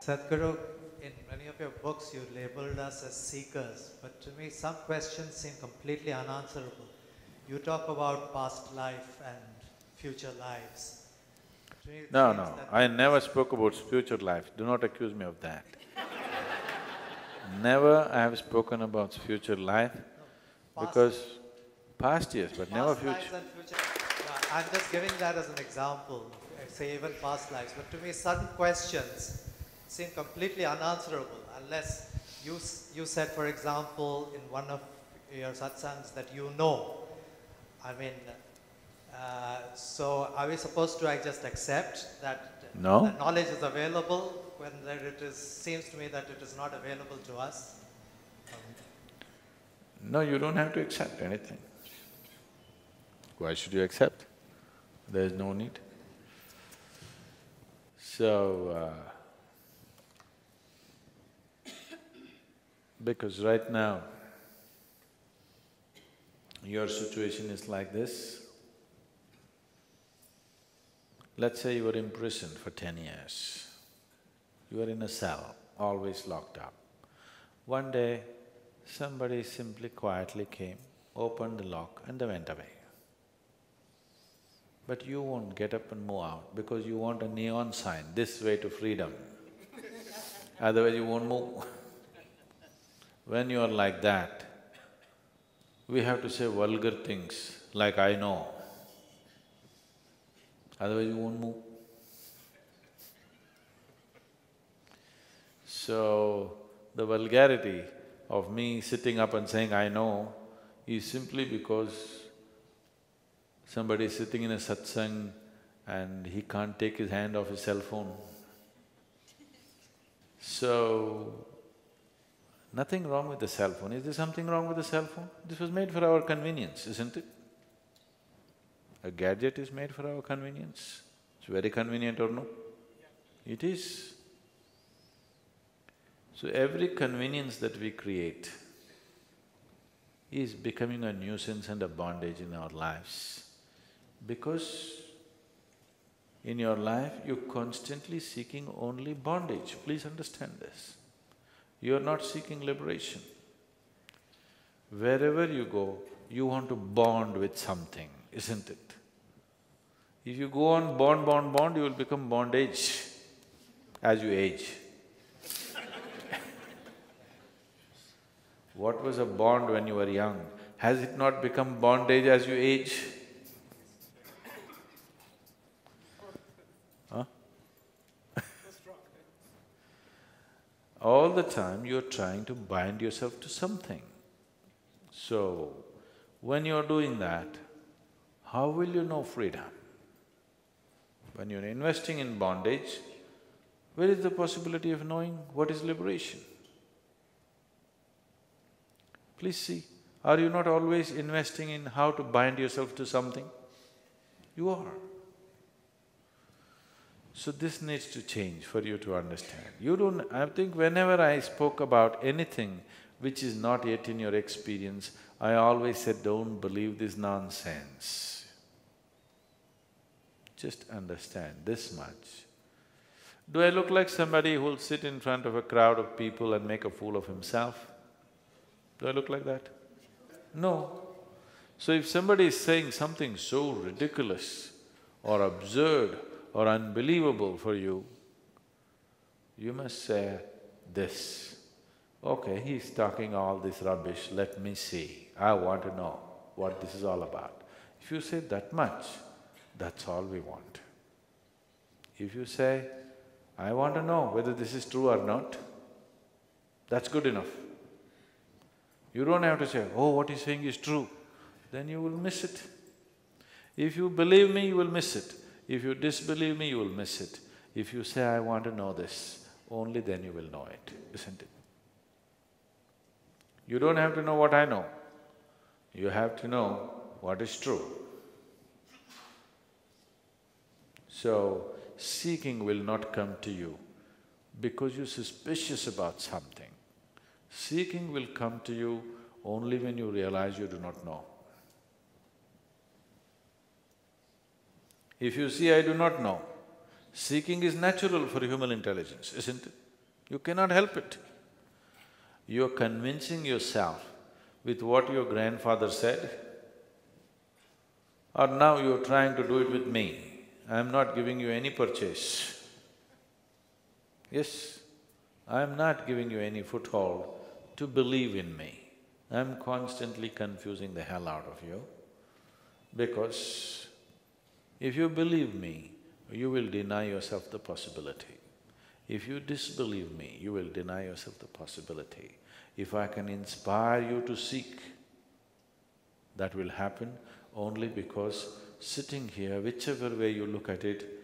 Sadhguru, in many of your books you labeled us as seekers, but to me some questions seem completely unanswerable. You talk about past life and future lives. To me it No, seems no, that I never spoke about future life, do not accuse me of that. Never I have spoken about future life, past, because past yes, but never past lives future. and future… I'm just giving that as an example, say even past lives, but to me certain questions seem completely unanswerable unless you said, for example, in one of your satsangs that you know. I mean, so are we supposed to just accept that No. the knowledge is available when seems to me that it is not available to us? No, you don't have to accept anything. Why should you accept? There is no need. So, because right now, your situation is like this. Let's say you were in prison for 10 years. You were in a cell, always locked up. One day, somebody simply quietly came, opened the lock and they went away. But you won't get up and move out because you want a neon sign, this way to freedom. Otherwise you won't move. When you are like that, we have to say vulgar things like, I know. Otherwise you won't move. So, the vulgarity of me sitting up and saying, I know, is simply because somebody is sitting in a satsang and he can't take his hand off his cell phone. So, nothing wrong with the cell phone. Is there something wrong with the cell phone? This was made for our convenience, isn't it? A gadget is made for our convenience. It's very convenient or no? It is. So every convenience that we create is becoming a nuisance and a bondage in our lives. Because in your life, you're constantly seeking only bondage. Please understand this. You're not seeking liberation. Wherever you go, you want to bond with something, isn't it? If you go on bond, you will become bondage as you age. What was a bond when you were young? Has it not become bondage as you age? Huh? All the time you're trying to bind yourself to something. So, when you're doing that, how will you know freedom? When you're investing in bondage, where is the possibility of knowing what is liberation? Please see, are you not always investing in how to bind yourself to something? You are. So this needs to change for you to understand. You don't… I think whenever I spoke about anything which is not yet in your experience, I always said, don't believe this nonsense. Just understand this much. Do I look like somebody who'll sit in front of a crowd of people and make a fool of himself? Do I look like that? No. So if somebody is saying something so ridiculous or absurd or unbelievable for you, you must say this, okay, he's talking all this rubbish, let me see, I want to know what this is all about. If you say that much, that's all we want. If you say, I want to know whether this is true or not, that's good enough. You don't have to say, oh, what he's saying is true, then you will miss it. If you believe me, you will miss it. If you disbelieve me, you will miss it. If you say, I want to know this, only then you will know it, isn't it? You don't have to know what I know, you have to know what is true. So, seeking will not come to you because you're suspicious about something. Seeking will come to you only when you realize you do not know. If you see, I do not know, seeking is natural for human intelligence, isn't it? You cannot help it. You're convincing yourself with what your grandfather said, or now you're trying to do it with me. I'm not giving you any purchase. Yes, I'm not giving you any foothold to believe in me. I'm constantly confusing the hell out of you, because if you believe me, you will deny yourself the possibility. If you disbelieve me, you will deny yourself the possibility. If I can inspire you to seek, that will happen only because sitting here, whichever way you look at it,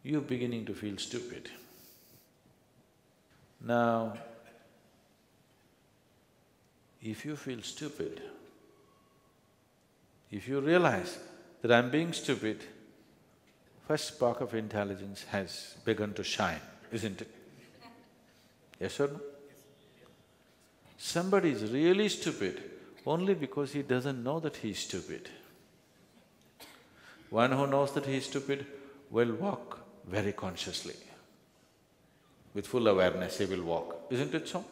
you're beginning to feel stupid. Now, if you feel stupid, if you realize that I'm being stupid, first spark of intelligence has begun to shine, isn't it? Yes or no? Somebody is really stupid only because he doesn't know that he is stupid. One who knows that he is stupid will walk very consciously. With full awareness he will walk, isn't it so?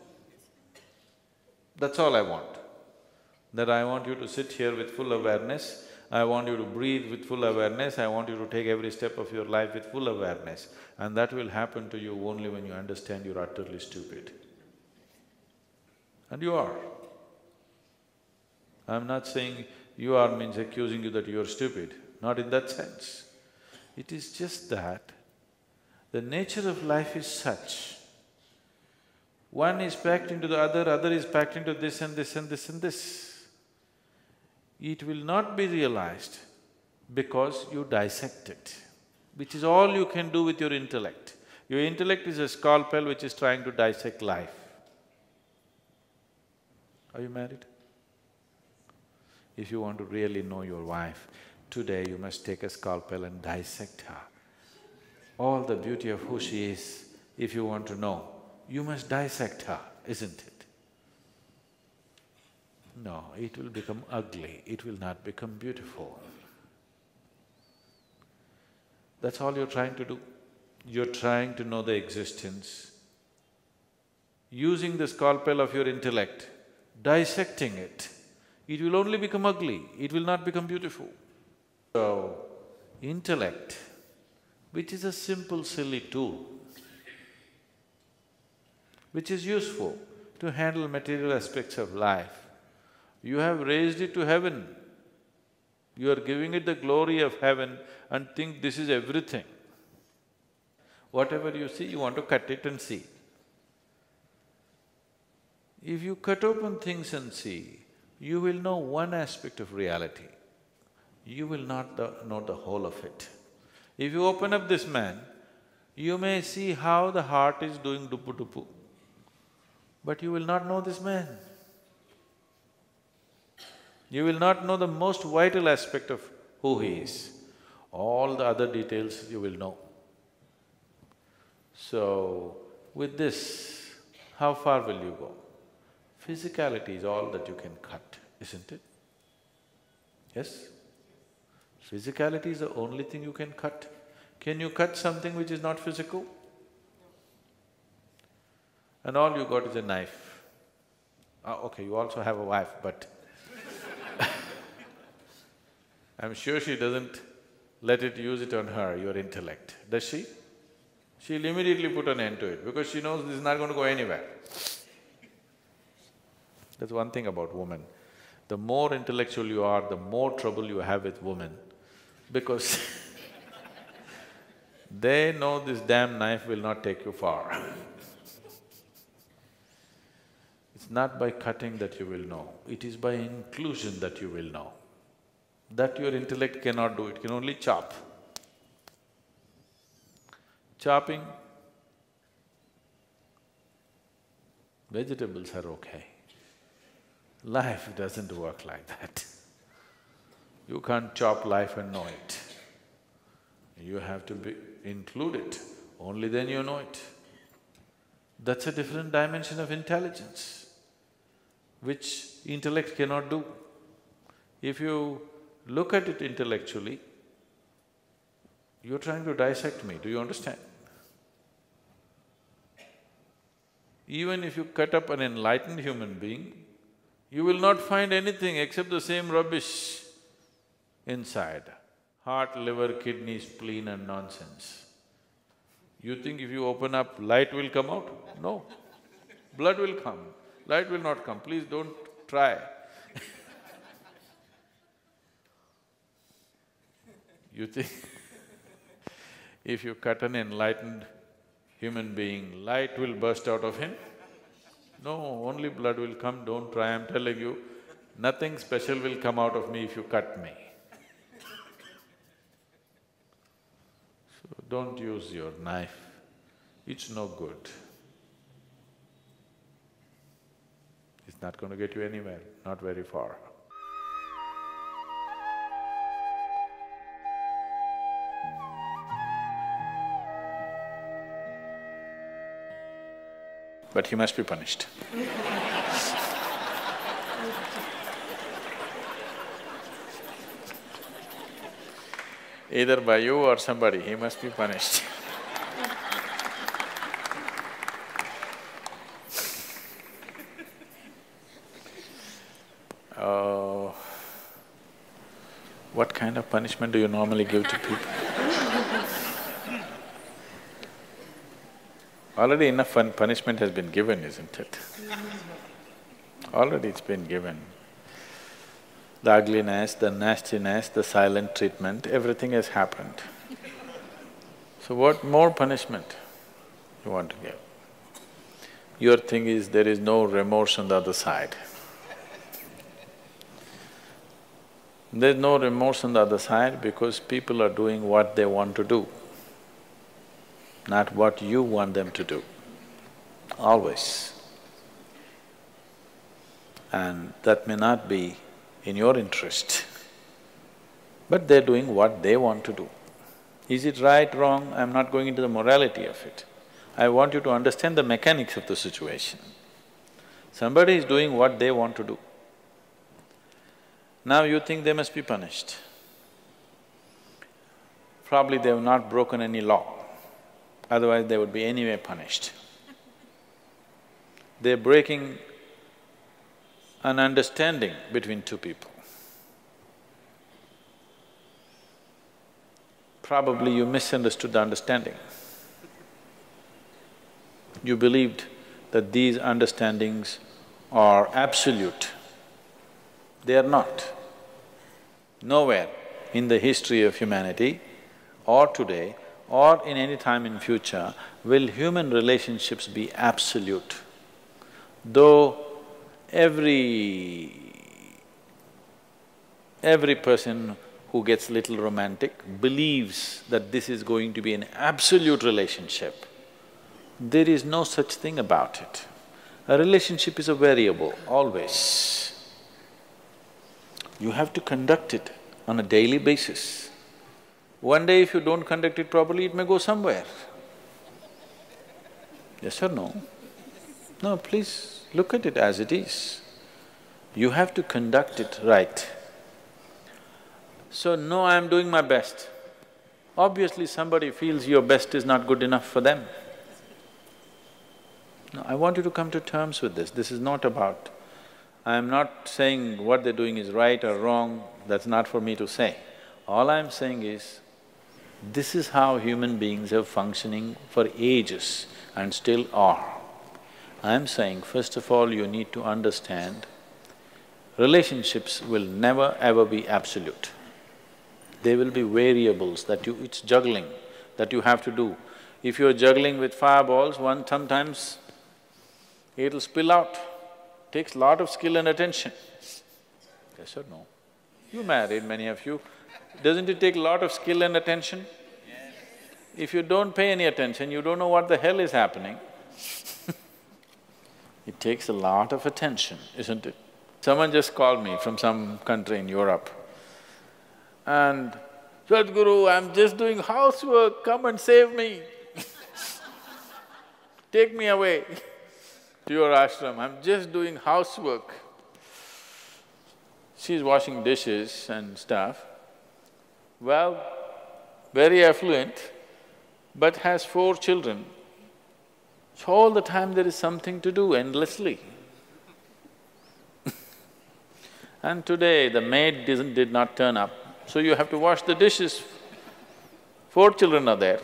That's all I want. That I want you to sit here with full awareness, I want you to breathe with full awareness, I want you to take every step of your life with full awareness. And that will happen to you only when you understand you're utterly stupid. And you are. I'm not saying you are means accusing you that you're stupid, not in that sense. It is just that the nature of life is such. One is packed into the other is packed into this and this and this and this. It will not be realized because you dissect it, which is all you can do with your intellect. Your intellect is a scalpel which is trying to dissect life. Are you married? If you want to really know your wife, today you must take a scalpel and dissect her. All the beauty of who she is, if you want to know, you must dissect her, isn't it? No, it will become ugly, it will not become beautiful. That's all you're trying to do. You're trying to know the existence. Using the scalpel of your intellect, dissecting it, it will only become ugly, it will not become beautiful. So, intellect, which is a simple, silly tool, which is useful to handle material aspects of life, you have raised it to heaven. You are giving it the glory of heaven and think this is everything. Whatever you see, you want to cut it and see. If you cut open things and see, you will know one aspect of reality. You will not know the whole of it. If you open up this man, you may see how the heart is doing dupu-dupu, but you will not know this man. You will not know the most vital aspect of who he is. All the other details you will know. So, with this, how far will you go? Physicality is all that you can cut, isn't it? Yes? Physicality is the only thing you can cut. Can you cut something which is not physical? And all you got is a knife. Okay, you also have a wife, but I'm sure she doesn't let it use it on her, your intellect, does she? She'll immediately put an end to it because she knows this is not going to go anywhere. That's one thing about women. The more intellectual you are, the more trouble you have with women because they know this damn knife will not take you far. It's not by cutting that you will know, it is by inclusion that you will know. That your intellect cannot do, it can only chop. Chopping, vegetables are okay. Life doesn't work like that. You can't chop life and know it. You have to include it, only then you know it. That's a different dimension of intelligence, which intellect cannot do. If you look at it intellectually, you're trying to dissect me, do you understand? Even if you cut up an enlightened human being, you will not find anything except the same rubbish inside. Heart, liver, kidney, spleen and nonsense. You think if you open up, light will come out? No. Blood will come, light will not come. Please don't try. You think if you cut an enlightened human being, light will burst out of him? No, only blood will come, don't try, I'm telling you, nothing special will come out of me if you cut me. So don't use your knife, it's no good. It's not going to get you anywhere, not very far. But he must be punished. Either by you or somebody, he must be punished. What kind of punishment do you normally give to people? Already enough punishment has been given, isn't it? Already it's been given. The ugliness, the nastiness, the silent treatment, everything has happened. So what more punishment you want to give? Your thing is there is no remorse on the other side. There's no remorse on the other side because people are doing what they want to do, not what you want them to do, always. And that may not be in your interest, but they're doing what they want to do. Is it right, wrong? I'm not going into the morality of it. I want you to understand the mechanics of the situation. Somebody is doing what they want to do. Now you think they must be punished. Probably they have not broken any law, otherwise they would be anyway punished. They're breaking an understanding between two people. Probably you misunderstood the understanding. You believed that these understandings are absolute. They are not. Nowhere in the history of humanity or today or in any time in future will human relationships be absolute. Though every person who gets little romantic believes that this is going to be an absolute relationship, there is no such thing about it. A relationship is a variable, always. You have to conduct it on a daily basis. One day if you don't conduct it properly, it may go somewhere. Yes or no? No, please look at it as it is. You have to conduct it right. So, no, I'm doing my best. Obviously somebody feels your best is not good enough for them. No, I want you to come to terms with this. This is not about… I'm not saying what they're doing is right or wrong, that's not for me to say. All I'm saying is, this is how human beings are functioning for ages and still are. I'm saying, first of all, you need to understand, relationships will never ever be absolute. There will be variables that it's juggling that you have to do. If you're juggling with fireballs, sometimes it'll spill out. Takes lot of skill and attention. Yes or no? You married, many of you. Doesn't it take a lot of skill and attention? Yes. If you don't pay any attention, you don't know what the hell is happening. It takes a lot of attention, isn't it? Someone just called me from some country in Europe and, Sadguru, I'm just doing housework, come and save me. Take me away to your ashram, I'm just doing housework. She's washing dishes and stuff. Well, very affluent, but has 4 children. So all the time there is something to do endlessly. And today the maid did not turn up, so you have to wash the dishes. 4 children are there,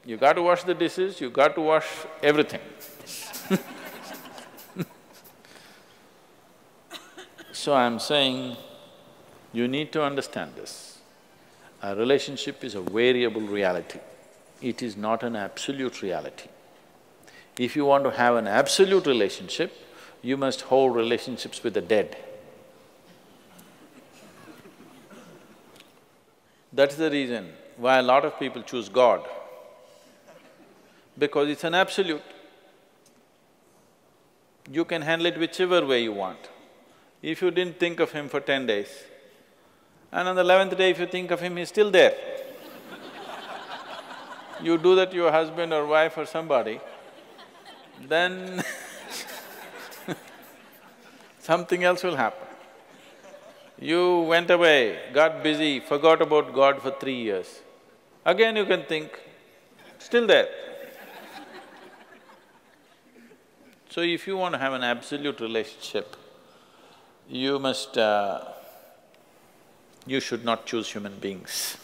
you got to wash the dishes, you got to wash everything. So I'm saying, you need to understand this. A relationship is a variable reality. It is not an absolute reality. If you want to have an absolute relationship, you must hold relationships with the dead. That's the reason why a lot of people choose God, because it's an absolute. You can handle it whichever way you want. If you didn't think of him for 10 days, and on the 11th day if you think of him, he's still there. You do that to your husband or wife or somebody, then something else will happen. You went away, got busy, forgot about God for 3 years. Again you can think, still there. So if you want to have an absolute relationship, you should not choose human beings.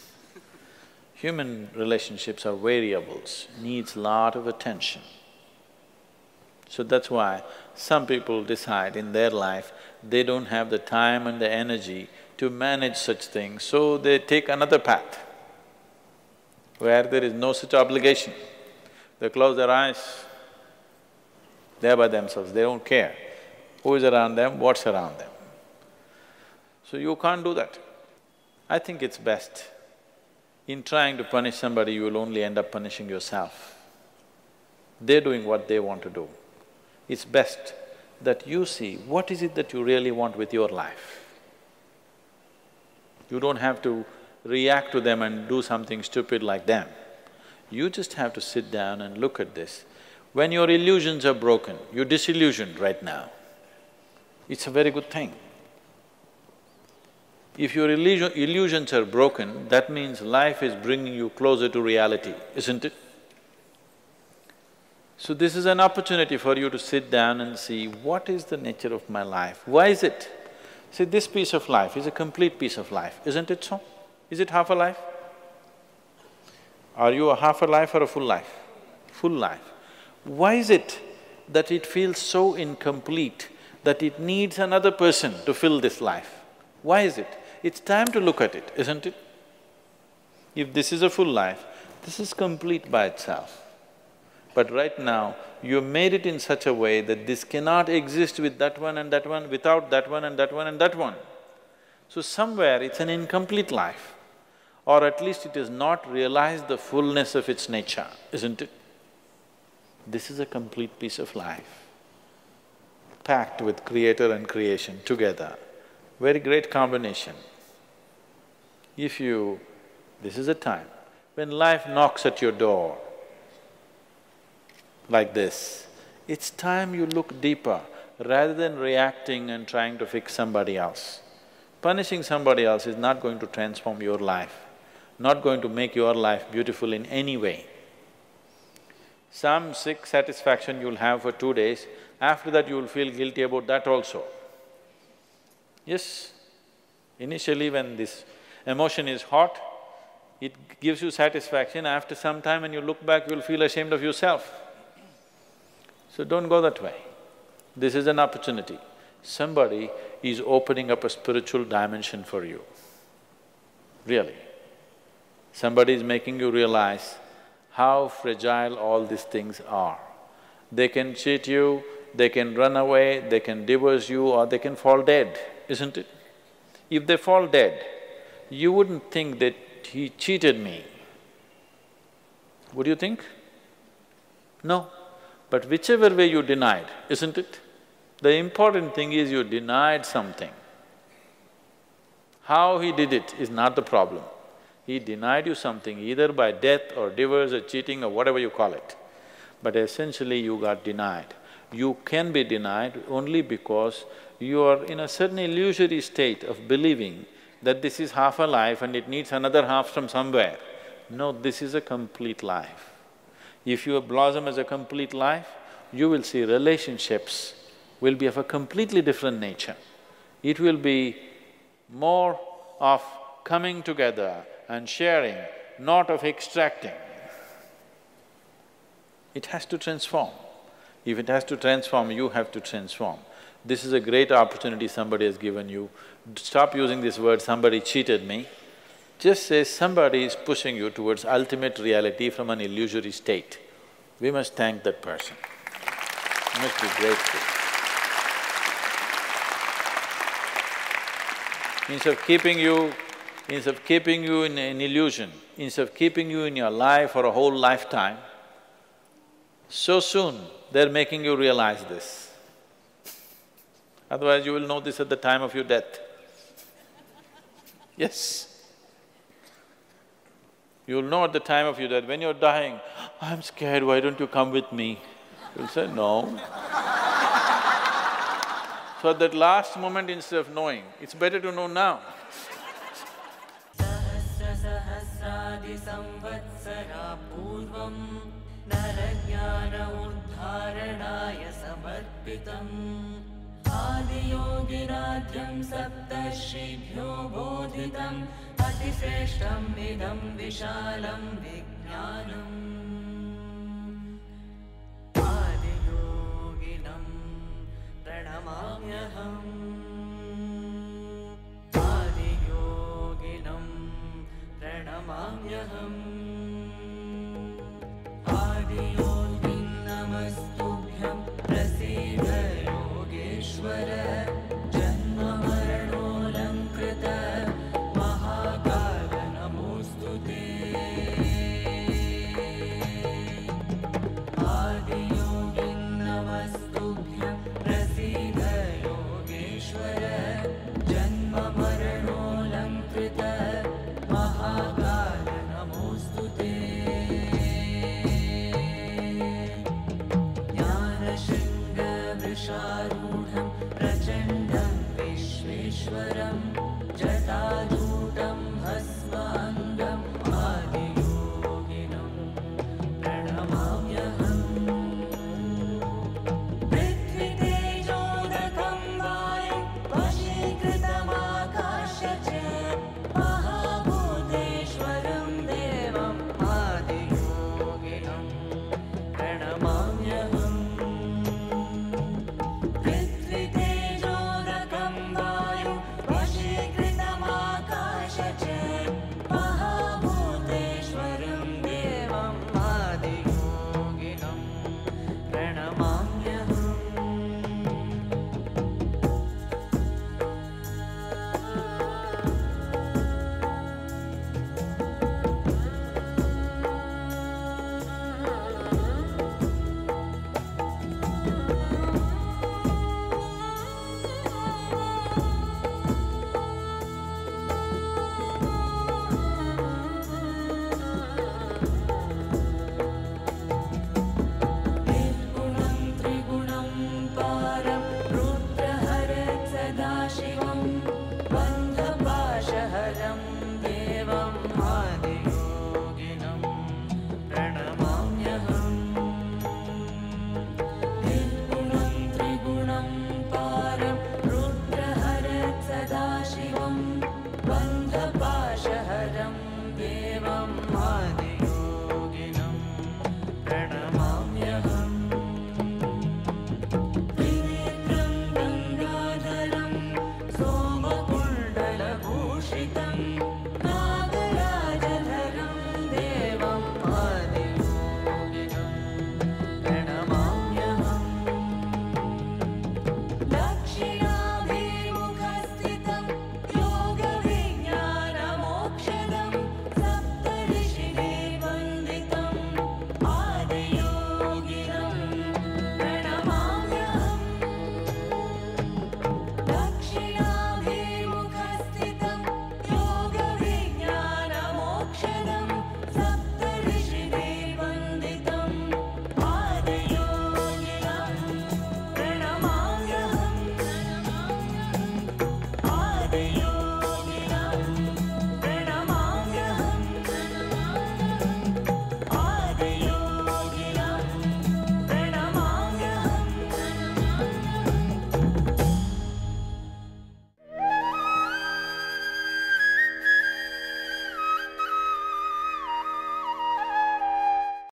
Human relationships are variables, needs lot of attention. So that's why some people decide in their life they don't have the time and the energy to manage such things, so they take another path where there is no such obligation. They close their eyes, they're by themselves, they don't care who is around them, what's around them. So you can't do that. I think it's best, in trying to punish somebody, you will only end up punishing yourself. They're doing what they want to do. It's best that you see what is it that you really want with your life. You don't have to react to them and do something stupid like them. You just have to sit down and look at this. When your illusions are broken, you're disillusioned right now, it's a very good thing. If your illusions are broken, that means life is bringing you closer to reality, isn't it? So this is an opportunity for you to sit down and see, what is the nature of my life? Why is it? See, this piece of life is a complete piece of life, isn't it so? Is it half a life? Are you a half a life or a full life? Full life. Why is it that it feels so incomplete that it needs another person to fill this life? Why is it? It's time to look at it, isn't it? If this is a full life, this is complete by itself. But right now, you made it in such a way that this cannot exist with that one and that one, without that one and that one and that one. So somewhere it's an incomplete life, or at least it has not realized the fullness of its nature, isn't it? This is a complete piece of life, packed with creator and creation together. Very great combination. If you… this is a time when life knocks at your door like this, it's time you look deeper rather than reacting and trying to fix somebody else. Punishing somebody else is not going to transform your life, not going to make your life beautiful in any way. Some sick satisfaction you'll have for 2 days, after that you will feel guilty about that also. Yes, initially when this emotion is hot, it gives you satisfaction. After some time when you look back, you'll feel ashamed of yourself. So don't go that way. This is an opportunity. Somebody is opening up a spiritual dimension for you, really. Somebody is making you realize how fragile all these things are. They can cheat you, they can run away, they can divorce you, or they can fall dead, isn't it? If they fall dead, you wouldn't think that he cheated me. Would you think? No. But whichever way you denied, isn't it? The important thing is you denied something. How he did it is not the problem. He denied you something either by death or divorce or cheating or whatever you call it. But essentially you got denied. You can be denied only because you are in a certain illusory state of believing that this is half a life and it needs another half from somewhere. No, this is a complete life. If you blossom as a complete life, you will see relationships will be of a completely different nature. It will be more of coming together and sharing, not of extracting. It has to transform. If it has to transform, you have to transform. This is a great opportunity somebody has given you. Stop using this word, somebody cheated me. Just say somebody is pushing you towards ultimate reality from an illusory state. We must thank that person. We must be grateful. Instead of keeping you in an illusion, instead of keeping you in your life for a whole lifetime, so soon they're making you realize this. Otherwise you will know this at the time of your death. Yes. You'll know at the time of your death, when you're dying, I'm scared, why don't you come with me? You'll say, no. So at that last moment, instead of knowing, it's better to know now. आदियोगिराज्यं सप्तर्षिभ्यो बोधितम् अतिश्रेष्ठम् इदं विशालं विज्ञानम् आदियोगिनं प्रणमाम्यहम् आदियोगिनं प्रणमाम्यहम् आदियोगिं नमस्तुभ्यं प्रसीद योगेश्वर जन्ममरणोऽलङ्कृत महाकाल नमोऽस्तु ते आदियोगिं नमस्तुभ्यं प्रसीद योगेश्वर जन्ममरणोऽलङ्कृत महाकाल नमोऽस्तु ते ज्ञानशृङ्गवृषारूढं प्रचण्डं विश्वेश्वरं जटाजूटं भस्माङ्गम् आदियोगिनं प्रणमाम्यहम् पृथ्वीतेजोदकं वायुं वशीकृतमाकाश च महाभूतेश्वरं देवम् आदियोगिनं प्रणमाम्यहम् पृथ्वीतेजोदकं वायुं वशीकृतमाकाश च महाभूतेश्वरं देवम् आदियोगिनं प्रणमाम्यहम् निर्गुणं त्रिगुणं पारं रुद्रहरं सदाशिवं बन्धपाशहरं देवम् आदियोगिनं प्रणमाम्यहम् निर्गुणं त्रिगुणं पारं रुद्रहरं सदाशिवं बन्धपाशहरं देवम् आदियोगिनं प्रणमाम्यहम् त्रिनेत्रं गङ्गाधरं सोमकुण्डलभूषितं